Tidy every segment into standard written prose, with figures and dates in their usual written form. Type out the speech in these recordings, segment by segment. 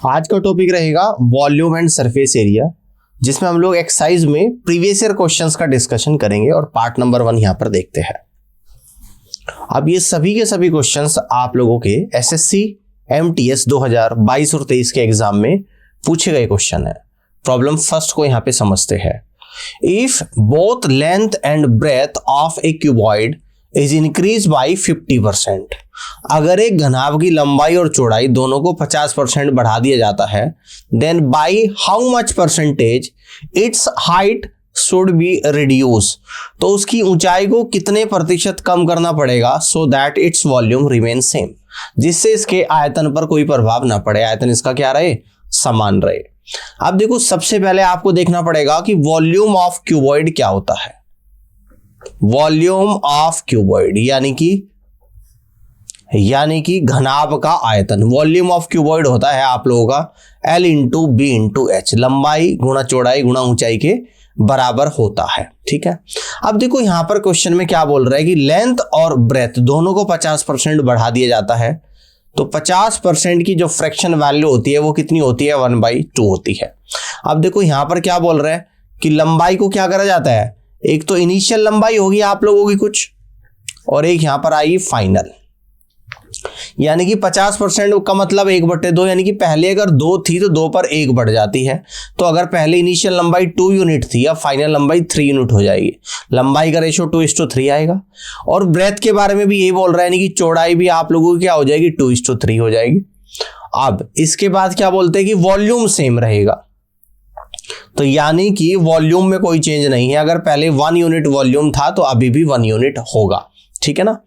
आज का टॉपिक रहेगा वॉल्यूम एंड सरफेस एरिया, जिसमें हम लोग एक्सरसाइज में प्रीवियस ईयर क्वेश्चंस का डिस्कशन करेंगे और पार्ट नंबर 1 यहां पर देखते हैं। अब ये सभी के सभी क्वेश्चंस आप लोगों के एसएससी एमटीएस 2022 और 23 के एग्जाम में पूछे गए क्वेश्चन है। प्रॉब्लम फर्स्ट को यहां पे समझते हैं। If both length and breadth of a cuboid is increase by 50%, अगर एक घनाभ की लंबाई और चौड़ाई दोनों को 50% बढ़ा दिया जाता है, then by how much percentage its height should be reduce, तो उसकी ऊंचाई को कितने प्रतिशत कम करना पड़ेगा so that its volume remain same, जिससे इसके आयतन पर कोई प्रभाव ना पड़े, आयतन इसका क्या रहे, समान रहे। अब देखो, सबसे पहले आपको देखना पड़ेगा कि वॉल्यूम ऑफ क्यूबॉइड क्या होता है। वॉल्यूम ऑफ क्यूबॉइड यानी कि घनाभ का आयतन। वॉल्यूम ऑफ क्यूबॉइड होता है आप लोगों का L into B into H, लंबाई गुणा चौड़ाई गुणा ऊंचाई के बराबर होता है। ठीक है, अब देखो यहां पर क्वेश्चन में क्या बोल रहा है कि लेंथ और ब्रेथ दोनों को 50% बढ़ा दिया जाता है, तो 50% की जो फ्रैक्शन वैल्यू होती है वो कितनी होती है, 1/2 होती है। अब देखो यहां पर क्या बोल रहा है कि लंबाई को क्या करा जाता है, एक तो इनिशियल लंबाई होगी आप लोगों की कुछ, और एक यहां पर आएगी फाइनल, यानी कि 50% का मतलब 1/2, यानी कि पहले अगर 2 थी तो 2 पर 1 बढ़ जाती है। तो अगर पहले इनिशियल लंबाई 2 यूनिट थी, अब फाइनल लंबाई 3 यूनिट हो जाएगी। लंबाई का रेशो 2:3 आएगा। और ब्रेथ के बारे में भी यही बोल रहा है, यानी कि चौड़ाई भी आप लोगों की क्या हो जाएगी, 2:3 हो जाएगी। अब इसके बाद क्या बोलते हैं कि वॉल्यूम सेम रहेगा, तो यानी कि वॉल्यूम में कोई चेंज नहीं है। अगर पहले 1 यूनिट वॉल्यूम था तो अभी भी 1 यूनिट होगा। ठीक है ना।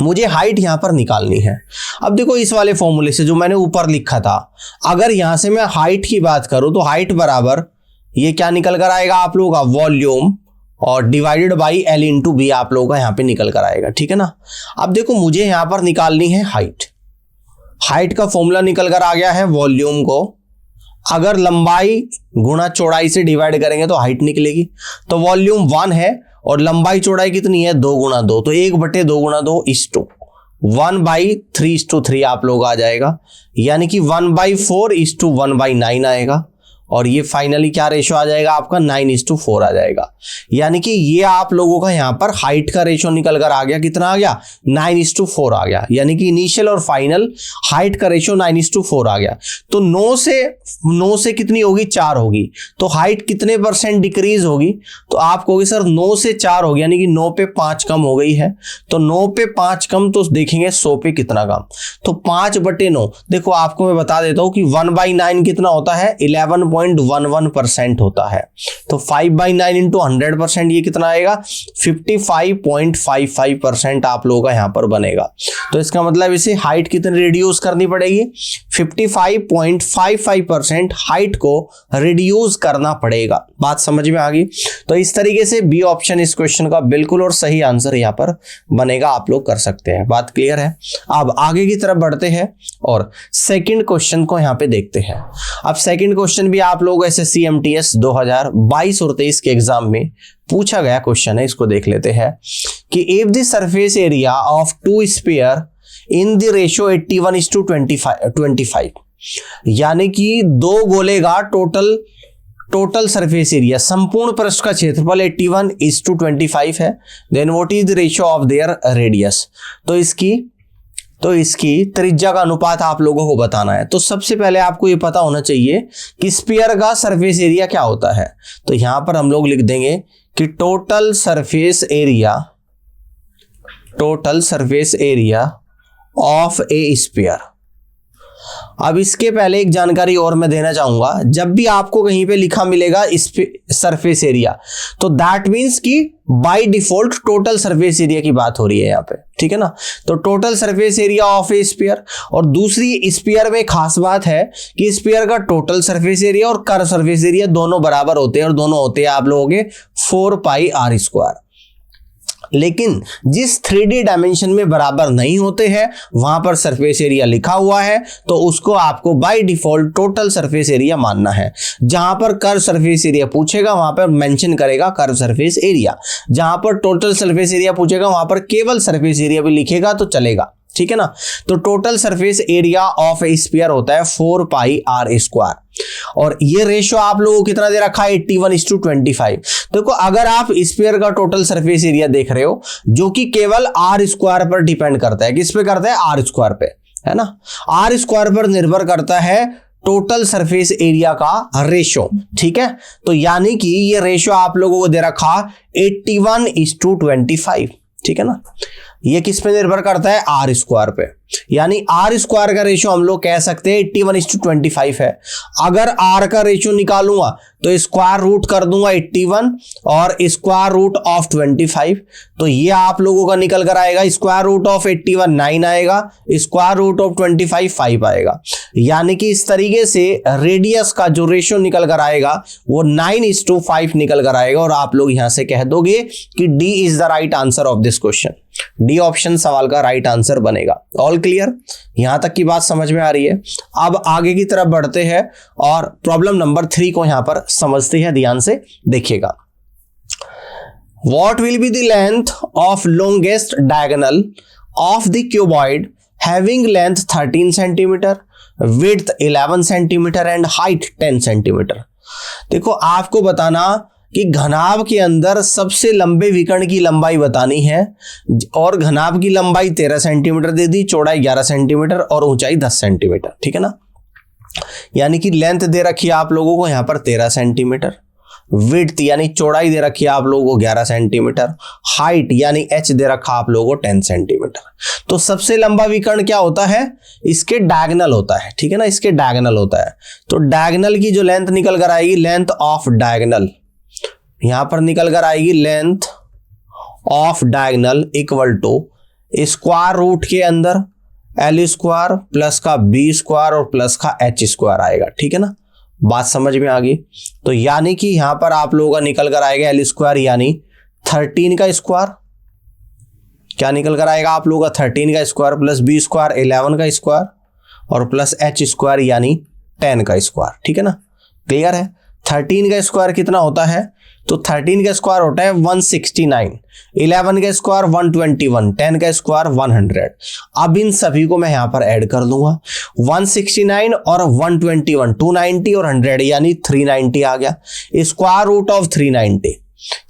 मुझे हाइट यहां पर निकालनी है। अब देखो इस वाले फॉर्मूले से जो मैंने ऊपर लिखा था, अगर यहां से मैं हाइट की बात करूं तो हाइट बराबर ये क्या निकल कर आएगा आप लोगों का, वॉल्यूम और divided by L into B आप लोगों का यहां पे निकल कर आएगा। ठीक है ना। अब देखो मुझे यहां पर निकालनी है हाइट। हाइट का फॉर्मूला निकल कर आ गया है, वॉल्यूम को अगर लंबाई गुणा चौड़ाई से डिवाइड करेंगे तो हाइट निकलेगी। तो वॉल्यूम 1 है और लंबाई चौड़ाई कितनी है, 2 गुणा 2, तो 1/2 गुणा 2 = 1/3:3 आप लोग आ जाएगा, यानी कि 1/4 = 1/9 आएगा। और ये फाइनली क्या रेशो आ जाएगा आपका, 9:4 आ जाएगा। यानी कि ये आप लोगों का यहाँ पर हाइट का रेशो निकल कर आ गया, कितना आ गया, 9:4 आ गया। यानी कि इनिशियल और फाइनल हाइट का रेशो 9:4 आ गया। तो 9 से कितनी होगी, 4 होगी, तो हाइट कितने % डिक्रीज होगी, तो आप कहोगे सर 9 से 4 होगी, यानी कि 9 पे 5 कम हो गई है। तो 9 पे 5 कम, तो देखेंगे 100 पे कितना कम, तो 5/9। देखो आपको मैं बता देता हूं कि 1/9 कितना होता है, 11.11% होता है। तो 5/9 इंटू 100% ये कितना आएगा, 55.55% आप लोगों का यहां पर बनेगा। तो इसका मतलब इसे हाइट कितनी रिड्यूस करनी पड़ेगी, 55.55% हाइट को रिड्यूस करना पड़ेगा। बात समझ में आ गई। तो इस तरीके से बी ऑप्शन इस क्वेश्चन का बिल्कुल और सही आंसर यहां पर बनेगा, आप लोग कर सकते हैं। बात क्लियर है। अब आगे की तरफ बढ़ते हैं और सेकंड क्वेश्चन को यहां पे देखते हैं। अब सेकंड क्वेश्चन भी आप लोग एसएससी एमटीएस 2022 और 23 के एग्जाम में पूछा गया क्वेश्चन है। इसको देख लेते हैं कि if the surface area of 2 sphere in the ratio 81:25, यानी कि 2 गोले का टोटल सरफेस एरिया, संपूर्ण पृष्ठ का क्षेत्रफल 81:25 है, then what is the ratio of their radius, तो इसकी त्रिज्या का अनुपात आप लोगों को बताना है। तो सबसे पहले आपको ये पता होना चाहिए कि स्फीयर का सरफेस एरिया क्या होता है। तो यहां पर हम लोग लिख देंगे कि total surface area of A sphere. अब इसके पहले एक जानकारी और मैं देना चाहूंगा, जब भी आपको कहीं पे लिखा मिलेगा सरफेस एरिया, तो दैट मींस कि by default total surface area की बात हो रही है यहाँ पे। ठीक है ना। तो total surface area of A sphere, और दूसरी स्फीयर में खास बात है कि स्फीयर का टोटल सरफेस एरिया और कर्व सरफेस एरिया दोनों बराबर होते हैं, और दोनों होते हैं आप लोगों के 4πr²। लेकिन जिस 3D डायमेंशन में बराबर नहीं होते हैं वहां पर सरफेस एरिया लिखा हुआ है, तो उसको आपको by default total surface area मानना है। जहां पर कर्व सरफेस एरिया पूछेगा वहां पर मेंशन करेगा कर्व सरफेस एरिया, जहां पर टोटल सरफेस एरिया पूछेगा वहां पर केवल सरफेस एरिया भी लिखेगा तो चलेगा। ठीक है ना। तो total surface area of A sphere होता है 4 पाई आर स्क्वायर, और ये रेशियो आप लोगों को कितना दे रखा है 81:25। देखो अगर आप स्फीयर का टोटल सरफेस एरिया देख रहे हो जो कि केवल आर स्क्वायर पर डिपेंड करता है, किस पे करता है, आर स्क्वायर पे, है ना। आर स्क्वायर पर निर्भर करता है टोटल सरफेस एरिया का रेशियो, ठीक है। तो यानी कि ये रेशियो आप लोगों को दे रखा 81:25, ठीक है ना। ये किस पे निर्भर करता है, आर स्क्वायर पे, यानी आर स्क्वायर का रेशियो हम लोग कह सकते हैं 81:25 है। अगर आर का रेशियो निकालूंगा तो स्क्वायर रूट कर दूंगा 81 और स्क्वायर रूट ऑफ 25, तो ये आप लोगों का निकल कर आएगा स्क्वायर रूट ऑफ 81 9 आएगा, स्क्वायर रूट ऑफ 25 5 आएगा। यानी कि इस तरीके से रेडियस का जो रेशियो निकल कर आएगा वो 9:5 निकल कर आएगा, और आप लोग यहां से कह दोगे कि D is the right answer of this question. D option सवाल का राइट आंसर बनेगा। ऑल क्लियर, यहां तक की बात समझ में आ रही है। अब आगे की तरफ बढ़ते हैं और प्रॉब्लम नंबर 3 को यहां पर समझते हैं, ध्यान से देखिएगा। What will be the length of longest diagonal of the cuboid having length 13 cm, width 11 cm and height 10 cm? देखो आपको बताना कि घनाभ के अंदर सबसे लंबे विकर्ण की लंबाई बतानी है, और घनाभ की लंबाई 13 सेंटीमीटर दे दी, चौड़ाई 11 सेंटीमीटर और ऊंचाई 10 सेंटीमीटर, ठीक है ना। यानी कि लेंथ दे रखी है आप लोगों को यहां पर 13 सेंटीमीटर, विड्थ यानी चौड़ाई दे रखी है आप लोगों को 11 सेंटीमीटर, हाइट यानी एच दे रखा आप लोगों को 10 सेंटीमीटर। तो सबसे लंबा विकर्ण क्या होता है, इसके डायगोनल होता है, ठीक है ना, इसके डायगोनल होता है। तो डायगोनल की जो लेंथ निकल कर आएगी, लेंथ ऑफ डायगोनल यहां पर निकल कर आएगी, length of diagonal equal to square root के अंदर एल स्क्वायर प्लस का बी स्क्वायर और प्लस का एच स्क्वायर आएगा, ठीक है ना। बात समझ में आ गई। तो यानी कि यहां पर आप लोगों का निकल कर आएगा एल स्क्वायर यानी 13 का स्क्वायर, क्या निकल कर आएगा आप लोगों का 13 का स्क्वायर प्लस बी स्क्वायर 11 का स्क्वायर और प्लस एच स्क्वायर यानी 10 का स्क्वायर, ठीक है ना। क्लियर है। 13 का स्क्वायर कितना होता है, तो 13 का स्क्वायर होता है 169, 11 का स्क्वायर 121, 10 का स्क्वायर 100। अब इन सभी को मैं यहां पर ऐड कर दूंगा, 169 और 121 290 और 100 यानी 390 आ गया। स्क्वायर रूट ऑफ 390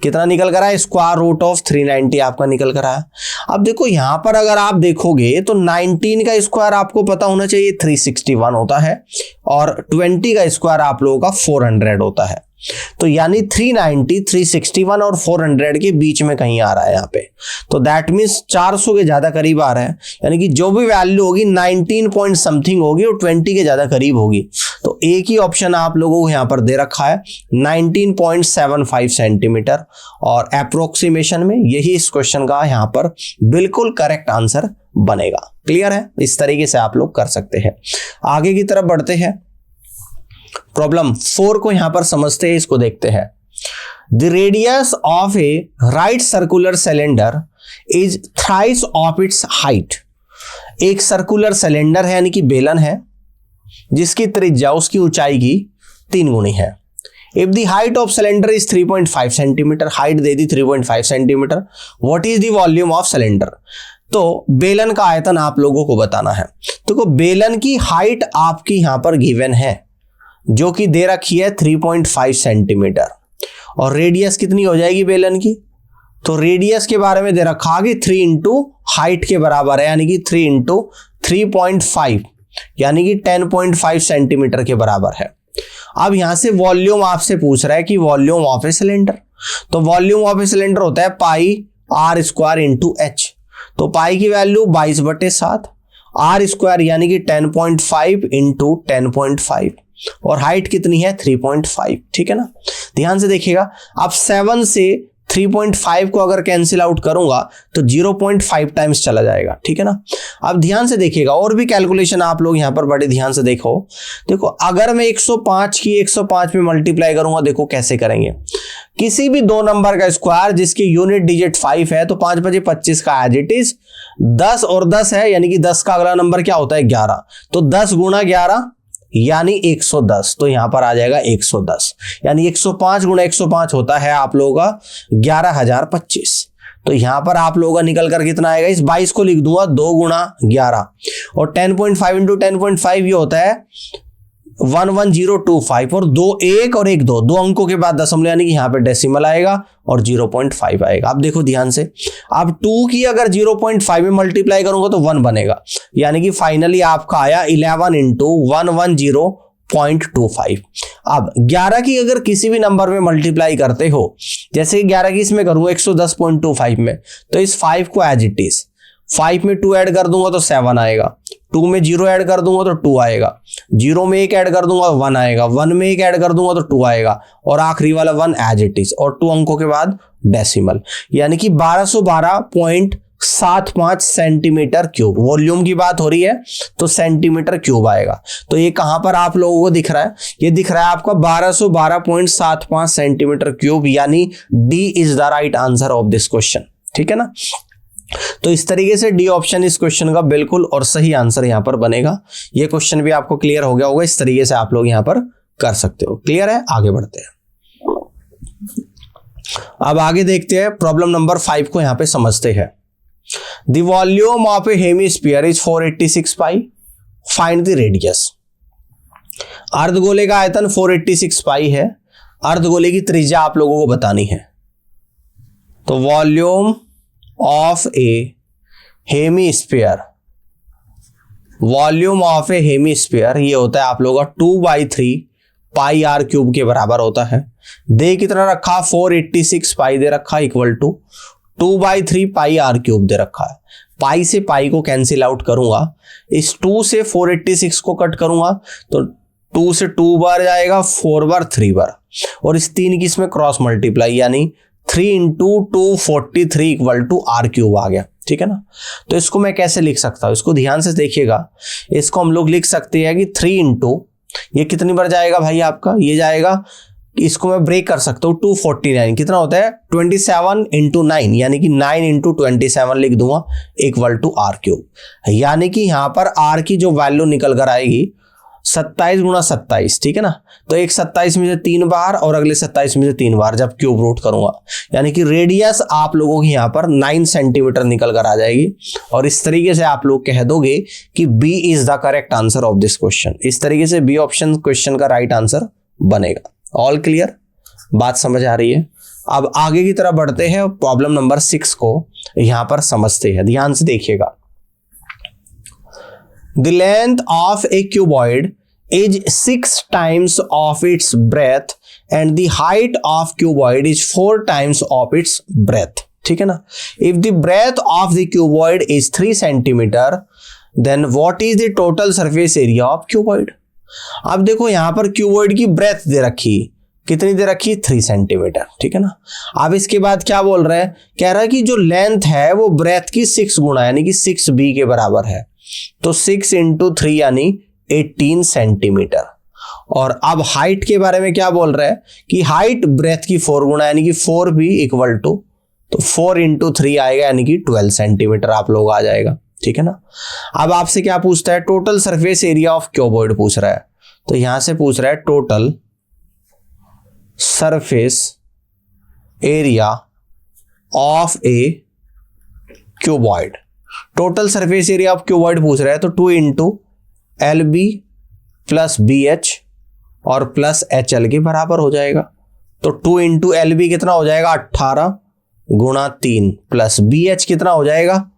कितना निकल कर आया, स्क्वायर रूट ऑफ 390 आपका निकल कर आया। अब देखो यहां पर अगर आप देखोगे तो 19 का स्क्वायर आपको पता होना चाहिए 361 होता है, और 20 का स्क्वायर आप लोगों का 400 होता है। तो यानी 390, 361 और 400 के बीच में कहीं आ रहा है यहाँ पे, तो दैट मीन्स 400 के ज्यादा करीब आ रहा है, यानी कि जो भी वैल्यू होगी 19 पॉइंट समथिंग होगी और 20 के ज्यादा करीब होगी। तो एक ही ऑप्शन आप लोगों को यहाँ पर दे रखा है 19.75 सेंटीमीटर, और अप्रोक्सीमेशन में यही इस क्वेश्चन का यहाँ पर बिल्कुल करेक्ट आंसर बनेगा। क्लियर है, इस तरीके से आप लोग कर सकते हैं। आगे की तरफ बढ़ते हैं, प्रॉब्लम 4 को यहां पर समझते हैं, इसको देखते हैं। The radius of A right circular cylinder is thrice of its height. एक सर्कुलर सिलेंडर है यानी कि बेलन है जिसकी त्रिज्या उसकी ऊंचाई की 3 गुनी है। If the height of cylinder is 3.5 centimetre, height they the 3.5 centimetre, what is the volume of cylinder. तो बेलन का आयतन आप लोगों को बताना है। तो बेलन की हाइट आपकी यहां पर गिवन है जो कि दे रखी है 3.5 सेंटीमीटर, और रेडियस कितनी हो जाएगी बेलन की, तो रेडियस के बारे में दे रखा कि 3 इंटू हाइट के बराबर है, यानी कि 3 इंटू 3.5 यानी कि 10.5 सेंटीमीटर के बराबर है। अब यहां से वॉल्यूम आपसे पूछ रहा है कि वॉल्यूम ऑफ ए सिलेंडर, तो वॉल्यूम ऑफ ए सिलेंडर होता है पाई आर स्क्वायर इंटू एच। तो पाई की वैल्यू 22/7, आर स्क्वायर यानी कि 10.5 इंटू 10.5, और हाइट कितनी है 3.5, ठीक है ना। ध्यान से देखिएगा, अब 7 से 3.5 को अगर कैंसिल आउट करूंगा तो 0.5 टाइम्स चला जाएगा, ठीक है ना। अब ध्यान से देखिएगा, और भी कैलकुलेशन आप लोग यहां पर बड़े ध्यान से देखो। अगर मैं 105 की 105 में मल्टीप्लाई करूंगा, देखो कैसे करेंगे। किसी भी 2 नंबर का स्क्वायर जिसकी यूनिट डिजिट 5 है तो 5 बजे 25 का एज इट इज 10 और 10 है, यानी कि 10 का अगला नंबर क्या होता है 11, तो 10 गुणा 11 यानी 110, तो यहां पर आ जाएगा 110, यानी 105 गुणा 105 होता है आप लोगों का 11,025। तो यहां पर आप लोगों का निकल कर कितना आएगा, इस 22 को लिख दूंगा 2 गुणा 11 और 10.5 इंटू 10.5 ये होता है 11025 और 2 1 और 1 2 अंकों के बाद दशमलव यानी कि यहाँ पे डेसिमल आएगा और 0.5 आएगा। अब देखो ध्यान से, अब 2 की अगर 0.5 में मल्टीप्लाई करूंगा तो 1 बनेगा, यानी कि फाइनली आपका आया 11 इंटू 110.25। अब 11 की अगर किसी भी नंबर में मल्टीप्लाई करते हो, जैसे 11 की इसमें करूंगा 110.25 में, तो इस 5 को एज इट इज 5 में 2 ऐड कर दूंगा तो 7 आएगा, 2 में 0 ऐड कर दूंगा तो 2 आएगा, 0 में 1 ऐड कर दूंगा तो 1 आएगा, 1 में 1 ऐड कर दूंगा तो 2 आएगा और आखिरी वाला 1 एज इट इज और 2 अंकों के बाद डेसिमल, यानी कि 1212.75 सेंटीमीटर क्यूब। वॉल्यूम की बात हो रही है तो सेंटीमीटर क्यूब आएगा। तो ये कहां पर आप लोगों को दिख रहा है, ये दिख रहा है आपका 1212.75 सेंटीमीटर क्यूब, यानी D is the right answer of this question. ठीक है ना, तो इस तरीके से डी ऑप्शन इस क्वेश्चन का बिल्कुल और सही आंसर यहां पर बनेगा। ये क्वेश्चन भी आपको क्लियर हो गया होगा, इस तरीके से आप लोग यहां पर कर सकते हो। क्लियर है, आगे बढ़ते हैं। अब आगे देखते हैं प्रॉब्लम नंबर 5 को यहां पे समझते हैं। The volume of a hemisphere is 486 pi, find the radius. अर्धगोले का आयतन 486 पाई है, अर्धगोले की त्रिज्या आप लोगों को बतानी है। तो volume of a hemisphere, volume of a hemisphere ये होता है आप लोगों का 2/3 पाई आर क्यूब के बराबर होता है। दे कितना रखा, 486 पाई दे रखा equal to 2/3 pi r cube दे रखा है। पाई से पाई को कैंसिल आउट करूंगा, इस 2 से 486 को कट करूंगा तो 2 से 2 बार जाएगा, 4 बार 3 बार, और इस 3 की इसमें क्रॉस मल्टीप्लाई यानी 3 into 243 equal to r cube आ गया। ठीक है ना, तो इसको मैं कैसे लिख सकता हूं, इसको ध्यान से देखिएगा। इसको हम लोग लिख सकते हैं कि 3 इंटू ये कितनी बार जाएगा भाई आपका, ये जाएगा, इसको मैं ब्रेक कर सकता हूँ 249 कितना होता है 27 इंटू 9, यानी कि 9 इंटू 27 लिख दूंगा इक्वल टू आर क्यूब। यानी कि यहां पर आर की जो वैल्यू निकल कर आएगी 27 गुणा 27। ठीक है ना, तो एक 27 में से 3 बार और अगले 27 में से 3 बार जब क्यूब रूट करूंगा, यानी कि रेडियस आप लोगों की यहां पर 9 सेंटीमीटर निकल कर आ जाएगी। और इस तरीके से आप लोग कह दोगे कि B is the correct answer of this question. इस तरीके से बी ऑप्शन क्वेश्चन का राइट आंसर बनेगा। ऑल क्लियर, बात समझ आ रही है। अब आगे की तरफ बढ़ते हैं, प्रॉब्लम नंबर 6 को यहां पर समझते हैं। ध्यान से देखिएगा। The length of a cuboid is 6 times of its breadth and the height of cuboid is 4 times of its breadth. ठीक है ना, if the breadth of the cuboid is 3 centimeter then what is the total surface area of cuboid? अब देखो यहां पर cuboid की breath दे रखी, कितनी दे रखी, 3 सेंटीमीटर। ठीक है ना, अब इसके बाद क्या बोल रहा है, कह रहा है कि जो लेंथ है वो ब्रेथ की 6 गुना यानी कि 6b के बराबर है। तो 6 इंटू 3 यानी 18 सेंटीमीटर। और अब हाइट के बारे में क्या बोल रहा है कि हाइट ब्रेथ की 4 गुना यानी कि 4b इक्वल टू, तो 4 इंटू 3 आएगा यानी कि 12 सेंटीमीटर आप लोग आ जाएगा। ठीक है ना, अब आपसे क्या पूछता है, total surface area of cuboid पूछ रहा है। तो यहां से पूछ रहा है total surface area of a cuboid. Total surface area of cuboid पूछ रहा है, तो 2 into L B plus B H और प्लस एच एल के बराबर हो जाएगा। तो 2 इंटू एल बी कितना हो जाएगा, 18 गुणा 3 प्लस बी एच कितना हो जाएगा,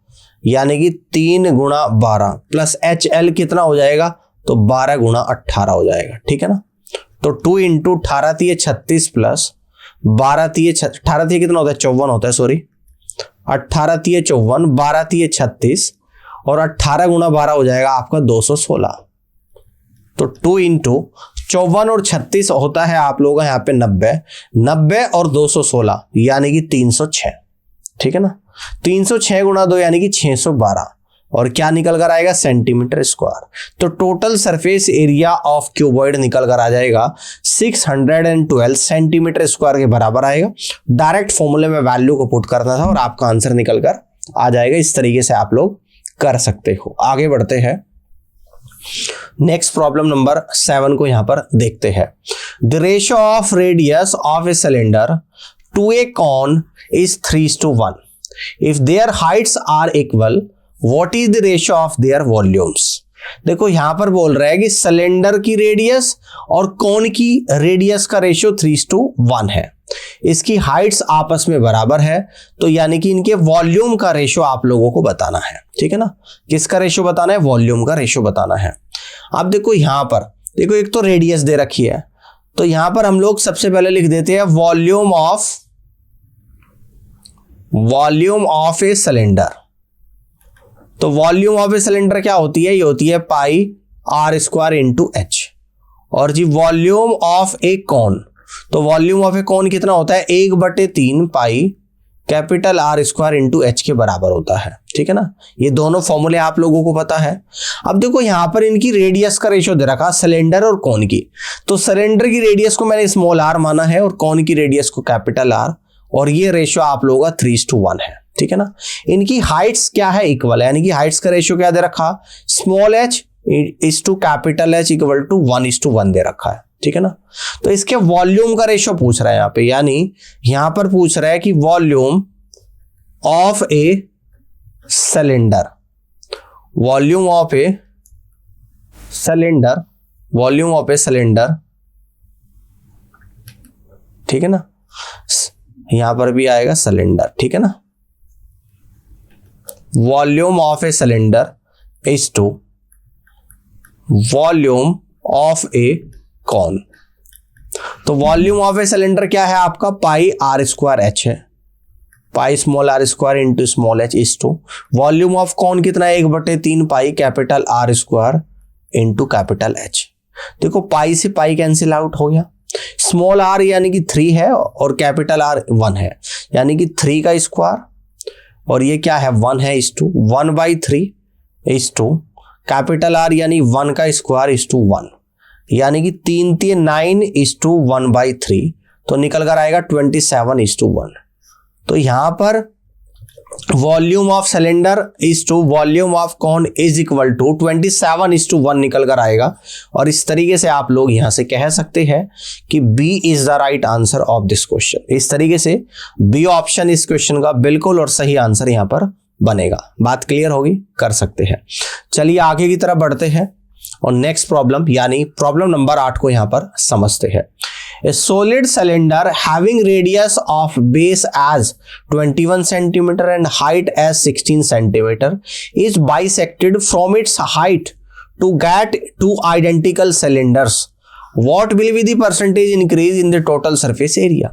यानी कि 3 गुणा 12 प्लस एच एल कितना हो जाएगा, तो 12 गुणा 18 हो जाएगा। ठीक है ना, तो 2 इंटू 18 थी 36 प्लस 12 थी 18 थी कितना होता है, 54 होता है, सॉरी 18 थी 54, 12 थी 36 और 18 गुणा 12 हो जाएगा आपका 216। तो 2 इंटू 54 और 36 होता है आप लोगों का यहाँ पे 90 और 216 यानी कि 306। ठीक है ना, 306 गुणा 2 यानी कि 612 और क्या निकल कर आएगा, सेंटीमीटर स्क्वायर। तो total surface area of cuboid निकल कर आ जाएगा 612 सेंटीमीटर स्क्वायर के बराबर आएगा। डायरेक्ट फॉर्मूले में वैल्यू को पुट करना था और आपका आंसर निकल कर आ जाएगा। इस तरीके से आप लोग कर सकते हो। आगे बढ़ते हैं, नेक्स्ट प्रॉब्लम नंबर 7 को यहां पर देखते हैं। The ratio of radius of a cylinder to a cone is 3:1। If their heights are equal what is the ratio of their volumes. देखो यहां पर बोल रहा है कि सिलेंडर की रेडियस और कोन की रेडियस का रेशियो 3:1 है। इसकी हाइट्स आपस में बराबर है, तो यानी कि इनके वॉल्यूम का रेशियो आप लोगों को बताना है। ठीक है ना, किसका रेशियो बताना है, वॉल्यूम का रेशियो बताना है। अब देखो यहां पर देखो एक तो रेडियस दे रखी है, तो यहां पर हम लोग सबसे पहले लिख देते हैं वॉल्यूम ऑफ ए सिलेंडर। तो वॉल्यूम ऑफ ए सिलेंडर क्या होती है, ये होती है पाई आर स्क्वायर इंटू एच। और जी वॉल्यूम ऑफ ए कॉन, तो वॉल्यूम ऑफ ए कॉन कितना होता है, 1/3 pi capital R square into H के बराबर होता है। ठीक है ना, ये दोनों फॉर्मूले आप लोगों को पता है। अब देखो यहां पर इनकी रेडियस का रेशियो दे रखा सिलेंडर और कॉन की, तो सिलेंडर की रेडियस को मैंने स्मॉल आर माना है और कॉन की रेडियस को कैपिटल आर, और ये रेशियो आप लोगों का 3:1 है। ठीक है ना, इनकी हाइट्स क्या है, इक्वल है, यानी कि हाइट्स का रेशियो क्या दे रखा, small H is to capital H equal to 1:1 दे रखा है। ठीक है ना, तो इसके वॉल्यूम का रेशियो पूछ रहा है यहां पे, यानी यहां पर पूछ रहा है कि volume of a cylinder, volume of a cylinder, ठीक है ना, यहां पर भी आएगा सिलेंडर। ठीक है ना, volume of a cylinder is to volume of a cone. तो वॉल्यूम ऑफ ए सिलेंडर क्या है आपका, पाई आर स्क्वायर एच है, pi small R square into small H is to volume of cone कितना है, 1/3 pi capital R square into capital H. देखो pi से pi cancel out हो गया, स्मॉल आर यानी कि 3 है और कैपिटल आर 1 है, यानी कि 3 का स्क्वायर, और ये क्या है 1 है, is to 1/3 is to capital R यानी 1 का स्क्वायर इज टू 1, यानी कि 3×3 9 इज टू 1/3, तो निकल कर आएगा 27:1। तो यहां पर volume of cylinder is to volume of cone is equal to 27:1 निकल कर आएगा। और इस तरीके से आप लोग यहां से कह सकते हैं कि B is the right answer of this question. इस तरीके से बी ऑप्शन इस क्वेश्चन का बिल्कुल और सही आंसर यहां पर बनेगा। बात क्लियर होगी, कर सकते हैं। चलिए आगे की तरफ बढ़ते हैं और नेक्स्ट प्रॉब्लम यानी प्रॉब्लम नंबर 8 को यहां पर समझते हैं। A solid cylinder having radius of base as 21 cm and height as 16 cm is bisected from its height to get two identical cylinders. What will be the percentage increase in the total surface area?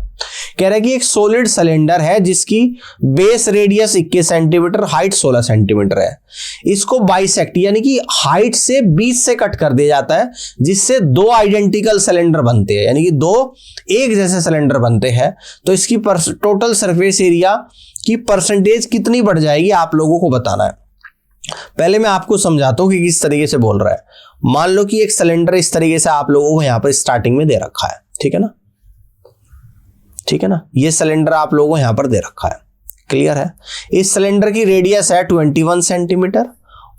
कह रहा है कि एक solid cylinder है जिसकी base radius 21 centimetre, height 16 centimetre है। इसको bisect यानी कि हाइट से 20 से कट कर दिया जाता है, जिससे 2 आइडेंटिकल सिलेंडर बनते हैं, यानी कि 2 एक जैसे सिलेंडर बनते हैं। तो इसकी टोटल सरफेस एरिया की परसेंटेज कितनी बढ़ जाएगी आप लोगों को बताना है। पहले मैं आपको समझाता हूं कि किस तरीके से बोल रहा है। मान लो कि एक सिलेंडर इस तरीके से आप लोगों को यहां पर स्टार्टिंग में दे रखा है, ठीक है ना, ठीक है ना, ये सिलेंडर आप लोगों को यहां पर दे रखा है, क्लियर है। इस सिलेंडर की रेडियस है 21 सेंटीमीटर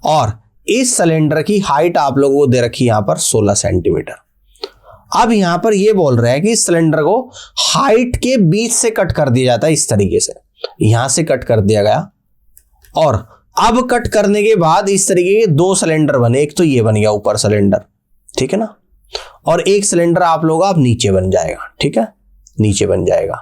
और इस सिलेंडर की हाइट आप लोगों को दे रखी यहां पर 16 सेंटीमीटर। अब यहां पर ये बोल रहा है कि इस सिलेंडर को हाइट के बीच से कट कर दिया जाता है, इस तरीके से यहां से कट कर दिया गया, और अब कट करने के बाद इस तरीके के 2 सिलेंडर बने। एक तो ये बन गया ऊपर सिलेंडर, ठीक है ना, और एक सिलेंडर आप लोगों का अब नीचे बन जाएगा, ठीक है, नीचे बन जाएगा।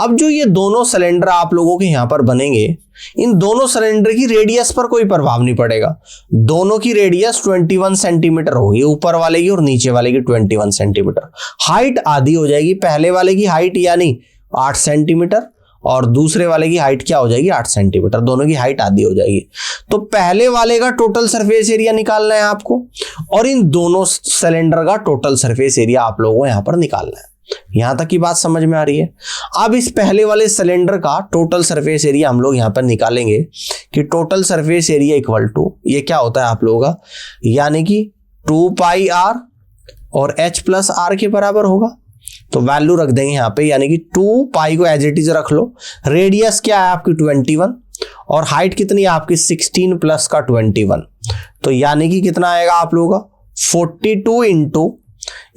अब जो ये दोनों सिलेंडर आप लोगों के यहां पर बनेंगे, इन दोनों सिलेंडर की रेडियस पर कोई प्रभाव नहीं पड़ेगा। दोनों की रेडियस 21 सेंटीमीटर होगी, ऊपर वाले की और नीचे वाले की 21 सेंटीमीटर। हाइट आधी हो जाएगी, पहले वाले की हाइट यानी 8 सेंटीमीटर और दूसरे वाले की हाइट क्या हो जाएगी, 8 सेंटीमीटर। दोनों की हाइट आधी हो जाएगी। तो पहले वाले का टोटल सरफेस एरिया निकालना है आपको, और इन दोनों सिलेंडर का टोटल सरफेस एरिया आप लोगों को यहां पर निकालना है। यहां तक की बात समझ में आ रही है। अब इस पहले वाले सिलेंडर का टोटल सरफेस एरिया हम लोग यहां पर निकालेंगे कि total surface area equal to, ये क्या होता है आप लोगों का, यानी कि 2 पाई आर और h प्लस आर के बराबर होगा। तो वैल्यू रख देंगे यहां पे, यानी कि 2 पाई को एज इट इज रख लो। रेडियस क्या है आपकी 21 और हाइट कितनी है आपकी 16 प्लस का 21, तो यानी कि कितना आएगा आप लोगों का 42 इंटू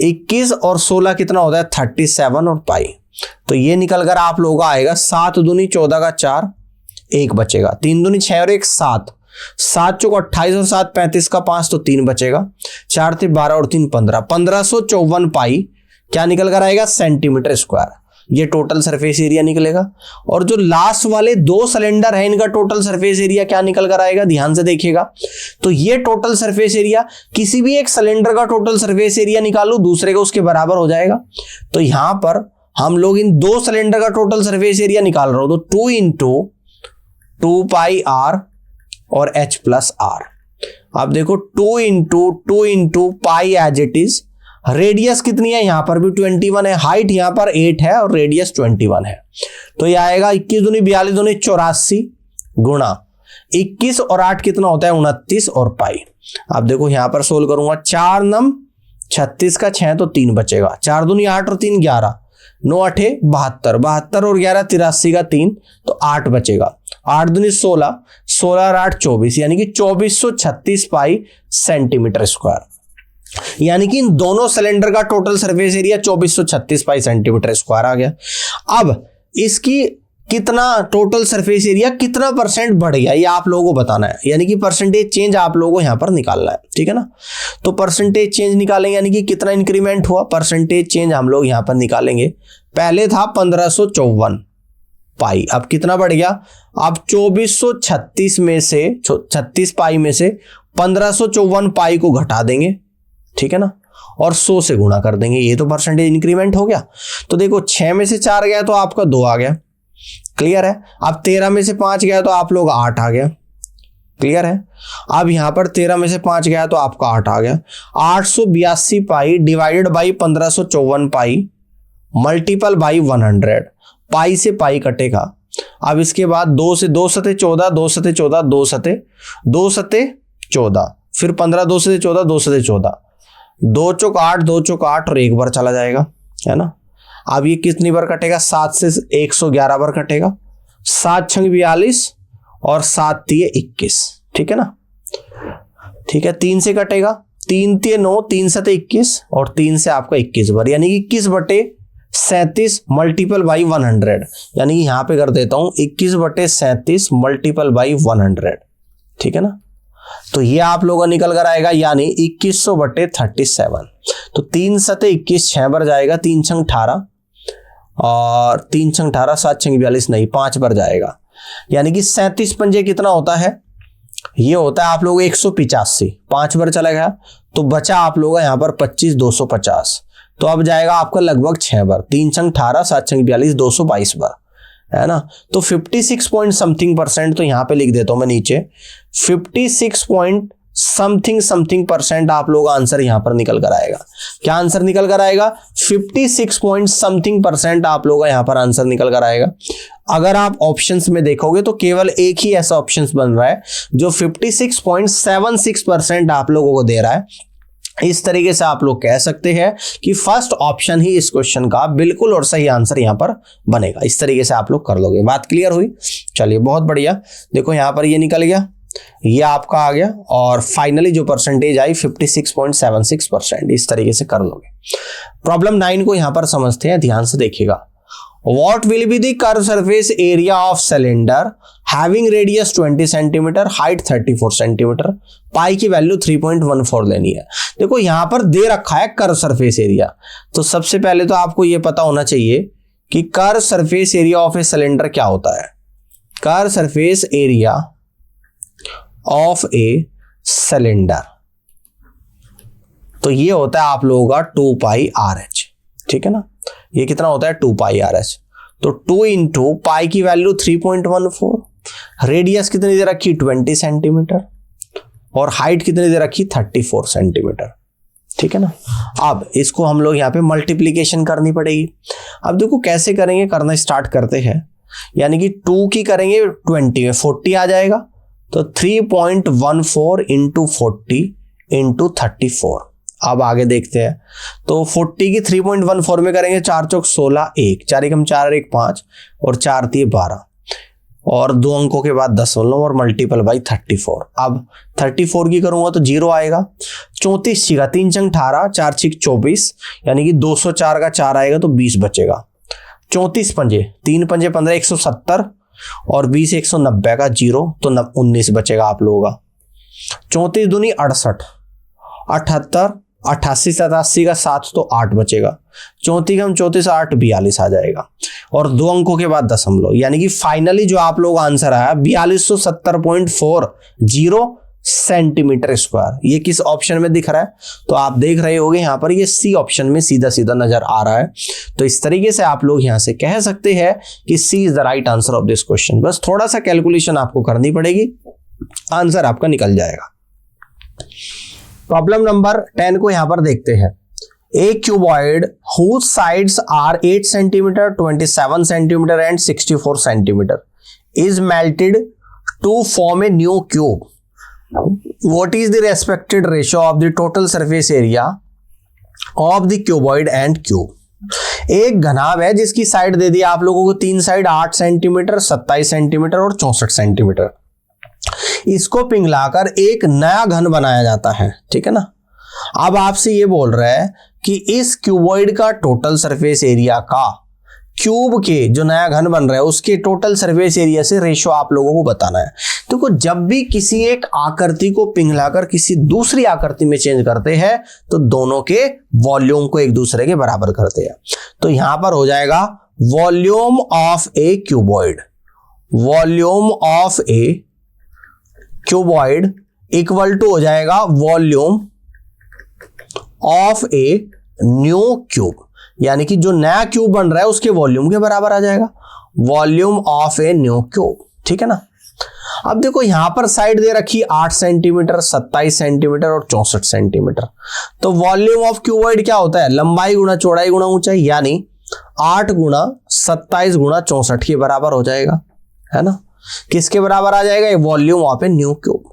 21 और 16 कितना होता है 37 और पाई। तो ये निकल कर आप लोगों का आएगा 7 दूनी 14 का 4 1 बचेगा, 3 दूनी 6 और 1 7, 7 चौक 28 और 7 35 का 5 तो 3 बचेगा, 4 थे 12 और 3 15, 1554 पाई क्या निकल कर आएगा सेंटीमीटर स्क्वायर। ये टोटल सरफेस एरिया निकलेगा। और जो लास्ट वाले 2 सिलेंडर है इनका टोटल सरफेस एरिया क्या निकल कर आएगा, ध्यान से देखिएगा। तो ये टोटल सरफेस एरिया, किसी भी एक सिलेंडर का टोटल सरफेस एरिया निकालो दूसरे का उसके बराबर हो जाएगा। तो यहां पर हम लोग इन 2 सिलेंडर का टोटल सरफेस एरिया निकाल रहे हो, तो 2 × 2 पाई r और h प्लस r। अब देखो 2 × पाई एज इट इज, रेडियस कितनी है, यहां पर भी 21 है, हाइट यहां पर 8 है और रेडियस 21 है। तो ये आएगा 21 दूनी 42 दूनी 84 गुणा 21 और 8 कितना होता है 29 और पाई। अब देखो यहां पर सोल्व करूंगा, 4 नम 36 का 6 तो 3 बचेगा, 4 दूनी 8 और 3 11, 9 8 72, 72 और 11 83 का 3 तो 8 बचेगा, 8 दूनी 16, 16 और 8 24, यानी कि 2436 पाई सेंटीमीटर स्क्वायर। यानी कि इन दोनों सिलेंडर का total surface area 2436 pi centimetre square आ गया। अब इसकी कितना टोटल सरफेस एरिया कितना परसेंट बढ़ गया ये आप लोगों को बताना है, यानी कि परसेंटेज चेंज आप लोगों को यहां पर निकालना है, ठीक है ना। तो परसेंटेज चेंज निकालेंगे, यानी कि कितना इंक्रीमेंट हुआ, परसेंटेज चेंज हम लोग यहां पर निकालेंगे। पहले था 1554 पाई, अब कितना बढ़ गया, अब 2436 में से 36 पाई में से 1554 पाई को घटा देंगे, ठीक है ना, और 100 से गुणा कर देंगे, ये तो परसेंटेज इंक्रीमेंट हो गया। तो देखो 6 में से 4 गया तो आपका 2 आ गया, क्लियर है। अब 13 में से 5 गया तो आप लोग 8 आ गया, क्लियर है। अब यहां पर 13 में से 5 गया तो आपका 8 आ गया। 882 पाई divided by 1554 pi multiple by 100, पाई से पाई कटेगा। अब इसके बाद 2 से 2 सते 14, 2 सते 14, 2 सते 2 सते 14, फिर 15, 2 सते 14, 2 सते 14, 2 चौक 8, 2 चौक 8 और 1 बार चला जाएगा, है ना। अब ये कितनी बार कटेगा, 7 से 111 बार कटेगा, 7 छंग 42 और 7 तिये 21, ठीक है ना, ठीक है। 3 से कटेगा, 3 तिये 9, 3 सते 21 और 3 से आपका 21 बार, यानी कि 21/37 मल्टीपल बाई 100, यानी कि यहां पे कर देता हूं 21/37 मल्टीपल बाई 100, ठीक है ना। तो ये आप लोगों का निकल कर आएगा, यानी 2100/37। तो 3 सते 21 6 बार जाएगा, 3 छंग 18 और 3 छंग 18, 7 छंग 42 नहीं 5 बार जाएगा, यानी कि 37 पंजे कितना होता है, ये होता है आप लोगों 185, 5 बार चला गया तो बचा आप लोगों यहाँ पर 25 250, तो अब जाएगा आपका लगभग 6 बार, 3 छंग 18, 7 छंग 42, 222 बार, है ना। तो 56 पॉइंट समथिंग परसेंट, तो यहां पे लिख देता हूं मैं नीचे 56 पॉइंट समथिंग परसेंट आप लोग आंसर यहां पर निकल कर आएगा। क्या आंसर निकल कर आएगा, 56 पॉइंट समथिंग परसेंट आप लोग का यहां पर आंसर निकल कर आएगा। अगर आप ऑप्शंस में देखोगे तो केवल एक ही ऐसा ऑप्शंस बन रहा है जो 56.76% आप लोगों को दे रहा है। इस तरीके से आप लोग कह सकते हैं कि फर्स्ट ऑप्शन ही इस क्वेश्चन का बिल्कुल और सही आंसर यहां पर बनेगा। इस तरीके से आप लोग कर लोगे। बात क्लियर हुई? चलिए बहुत बढ़िया। देखो यहां पर ये निकल गया, ये आपका आ गया और फाइनली जो परसेंटेज आई 56.76%। इस तरीके से कर लोगे। प्रॉब्लम 9 को यहां पर समझते हैं, ध्यान से देखिएगा। What will be the curved surface area of cylinder having radius 20 cm, height 34 cm, पाई की वैल्यू 3.14 लेनी है। देखो यहां पर दे रखा है कर्व सरफेस एरिया, तो सबसे पहले तो आपको यह पता होना चाहिए कि curve surface area of a cylinder क्या होता है। Curve surface area of a cylinder, तो ये होता है आप लोगों का 2 पाई RH, ठीक है ना। ये कितना होता है 2 पाई RH, तो 2 इंटू पाई की वैल्यू 3.14, रेडियस कितनी दे रखी 20 सेंटीमीटर और हाइट कितनी दे रखी 34 सेंटीमीटर, ठीक है ना। अब इसको हम लोग यहाँ पे मल्टीप्लीकेशन करनी पड़ेगी। अब देखो कैसे करेंगे, करना स्टार्ट करते हैं। यानी कि 2 की करेंगे 20 में 40 आ जाएगा, तो 3.14 इंटू 40 इंटू 34। अब आगे देखते हैं, तो 40 की 3.14 में करेंगे 4 चौक 16, 1 4 एकम 4 1 5 और 4 3 12 और 2 अंकों के बाद दशमलव और मल्टीपल बाई 34। अब 34 की करूंगा तो 0 आएगा। 34 छिका 3 चंग 18, 4 छिक 24, यानी कि 204 का 4 आएगा तो 20 बचेगा। 34 पंजे 3 पंजे 15, 170 और 20 190 का 0 तो 19 बचेगा आप लोगों का। 34 दूनी 68, 78, 88 87 का 7 तो 8 बचेगा। 34 कम 34 8 42 आ जाएगा और 2 अंकों के बाद दशमलव, यानी कि फाइनली जो आप लोग आंसर आया 4270.40 सेंटीमीटर स्क्वायर। ये किस ऑप्शन में दिख रहा है? तो आप देख रहे होंगे यहाँ पर ये सी ऑप्शन में सीधा सीधा नजर आ रहा है। तो इस तरीके से आप लोग यहाँ से कह सकते हैं कि C is the right answer of this question. बस थोड़ा सा कैलकुलेशन आपको करनी पड़ेगी, आंसर आपका निकल जाएगा। प्रॉब्लम नंबर 10 को यहां पर देखते हैं। ए cuboid whose sides are 8 centimeter, 27 centimeter and 64 centimeter is melted to form a new cube. What is the respective ratio of the total surface area of the cuboid and cube? एक घनाभ है जिसकी side दे दी आप लोगों को 3 side 8 centimetre, 27 centimetre और 64 centimetre. इसको पिघलाकर एक नया घन बनाया जाता है, ठीक है ना। अब आपसे ये बोल रहा है कि इस क्यूबॉइड का टोटल सरफेस एरिया का क्यूब के जो नया घन बन रहा है उसके टोटल सरफेस एरिया से रेशो आप लोगों को बताना है। देखो जब भी किसी एक आकृति को पिघलाकर किसी दूसरी आकृति में चेंज करते हैं तो दोनों के वॉल्यूम को एक दूसरे के बराबर करते हैं। तो यहां पर हो जाएगा volume of a cuboid, volume of a cuboid equal to हो जाएगा volume of a new cube, यानी कि जो नया क्यूब बन रहा है उसके वॉल्यूम के बराबर आ जाएगा, volume of a new cube, ठीक है ना। अब देखो यहां पर साइड दे रखी 8 सेंटीमीटर, 27 सेंटीमीटर और 64 सेंटीमीटर। तो वॉल्यूम ऑफ क्यूबॉइड क्या होता है? लंबाई गुणा चौड़ाई गुणा ऊंचाई, यानी 8 गुणा 27 गुणा 64 के बराबर हो जाएगा, है ना। किसके बराबर आ जाएगा? Volume of a new cube.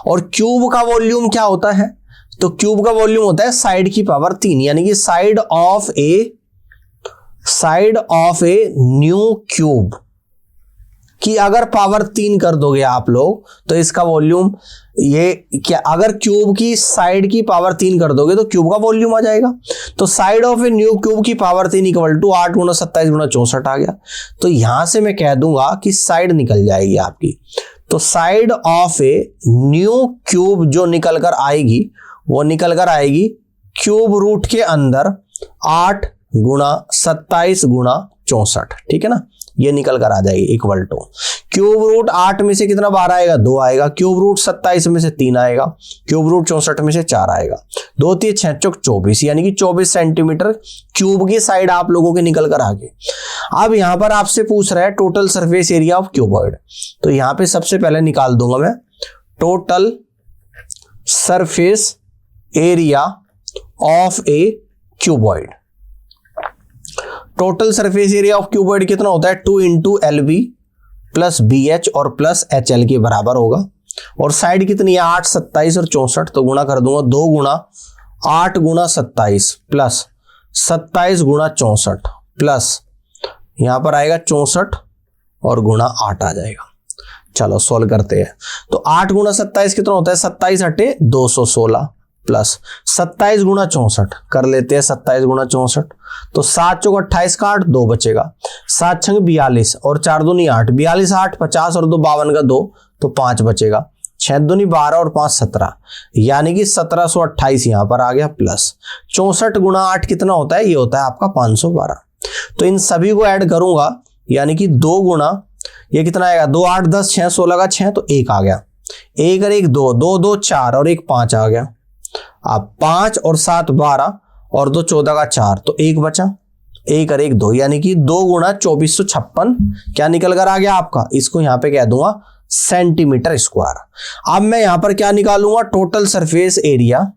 और क्यूब का वॉल्यूम क्या होता है? तो क्यूब का वॉल्यूम होता है साइड की पावर 3, यानी कि side of a new cube कि अगर पावर 3 कर दोगे आप लोग तो इसका वॉल्यूम ये क्या, अगर क्यूब की साइड की पावर 3 कर दोगे तो क्यूब का वॉल्यूम आ जाएगा। तो side of a new cube की पावर 3 इक्वल टू 8 गुणा 27 गुणा 64 आ गया। तो यहां से मैं कह दूंगा कि साइड निकल जाएगी आपकी। तो side of a new cube जो निकल कर आएगी वो निकल कर आएगी क्यूब रूट के अंदर 8 गुणा 27 गुणा 64, ठीक है ना। ये निकल कर आ जाएगी इक्वल टू क्यूब रूट 8 में से कितना बाहर आएगा? 2 आएगा। क्यूब रूट 27 में से 3 आएगा। क्यूब रूट 64 में से 4 आएगा। 2 3 6 चौक 24, यानी कि 24 सेंटीमीटर क्यूब की साइड आप लोगों के निकल कर आ गए। अब यहां पर आपसे पूछ रहा है total surface area of cuboid. तो यहां पे सबसे पहले निकाल दूंगा मैं total surface area of a cuboid. Total surface area of cuboid कितना होता है? 2 इंटू LB प्लस BH और प्लस HL के बराबर होगा। और साइड कितनी है? 8 27 और 64, तो गुणा कर दूंगा 2 गुणा 8 गुणा 27 प्लस 27 गुणा 64 प्लस यहां पर आएगा 64 और गुणा 8 आ जाएगा। चलो सोल्व करते हैं। तो 8 गुणा 27 कितना होता है? 27 हटे 216 प्लस 27 गुणा 64 कर लेते हैं। 27 गुणा 64 तो 7 चौक 28 का 8, 2 बचेगा। 7 छंग 42 और 4 दूनी 8, 42 8 50 और 2 52 का 2 तो 5 बचेगा। 6 दूनी 12 और 5 17, यानी कि 1728 यहां पर आ गया प्लस 64 गुणा 8 कितना होता है? ये होता है आपका 512। तो इन सभी को ऐड करूंगा, यानी कि 2 गुणा ये कितना आएगा? 2 8 10 6 16 का 6 तो 1 आ गया। 1 और 1 2 2 2 4 और 1 5 आ गया। अब 5 और 7 12 और 2 14 का 4 तो 1 बचा। 1 और 1 2, यानी कि 2 गुणा 2456 क्या निकल कर आ गया आपका? इसको यहां पे कह दूंगा सेंटीमीटर स्क्वायर। अब मैं यहां पर क्या निकालूंगा? Total surface area,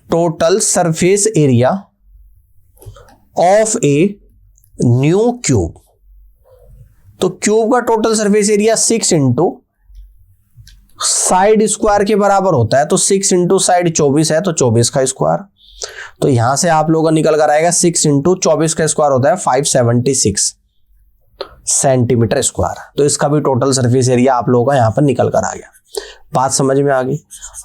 total surface area of a new cube. तो क्यूब का total surface area 6 into side square के बराबर होता है। तो 6 इंटू साइड 24 है तो 24 का स्क्वायर। तो यहां से आप लोगों का निकल कर आएगा 6 इंटू 24 का स्क्वायर होता है 576 सेंटीमीटर स्क्वायर। तो इसका भी टोटल सरफेस एरिया आप लोगों का यहां पर निकल कर आ गया। बात समझ में आ गई।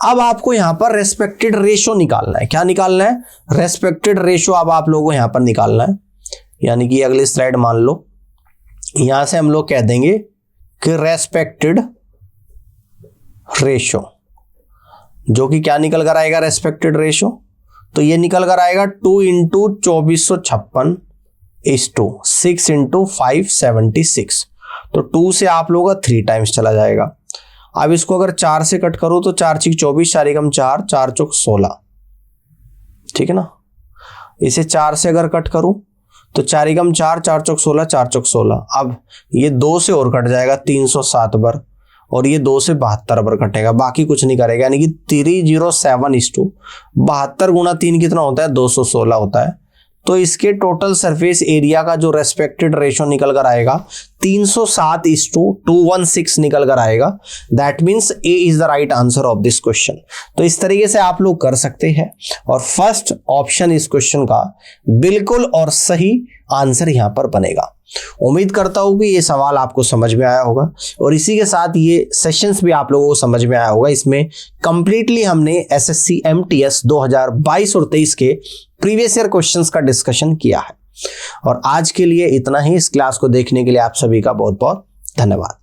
अब आपको यहां पर रेस्पेक्टेड रेशो निकालना है। क्या निकालना है? रेस्पेक्टेड रेशो अब आप लोगों को यहां पर निकालना है, यानी कि अगली स्लाइड मान लो यहां से हम लोग कह देंगे कि रेस्पेक्टेड रेशो, जो कि क्या निकल कर आएगा रेस्पेक्टेड रेशो, तो ये निकल कर आएगा 2 इंटू 2456 इज टू 6 इंटू 576। तो 2 से आप लोगों का 3 टाइम्स चला जाएगा। अब इसको अगर 4 से कट करो तो 4 6 24, 4 एकम 4, 4 चौक 16, ठीक है ना। इसे 4 से अगर कट करूं तो 4 एकम 4, 4 चौक 16, 4 चौक 16। अब ये 2 से और कट जाएगा 307 बार, और ये 2 से 72 बार कटेगा, बाकी कुछ नहीं करेगा। यानी कि 307 इज टू 72 गुना 3 कितना होता है, 216 होता है। तो इसके टोटल सरफेस एरिया का जो रेस्पेक्टेड रेशो निकल कर आएगा 307 इज टू 216 निकल कर आएगा। That means A is the right answer of this question. तो इस तरीके से आप लोग कर सकते हैं, और फर्स्ट ऑप्शन इस क्वेश्चन का बिल्कुल और सही आंसर यहां पर बनेगा। उम्मीद करता हूं कि ये सवाल आपको समझ में आया होगा, और इसी के साथ ये सेशंस भी आप लोगों को समझ में आया होगा। इसमें कंप्लीटली हमने एसएससी एमटीएस 2022 और 23 के प्रीवियस ईयर क्वेश्चंस का डिस्कशन किया है। और आज के लिए इतना ही। इस क्लास को देखने के लिए आप सभी का बहुत बहुत धन्यवाद।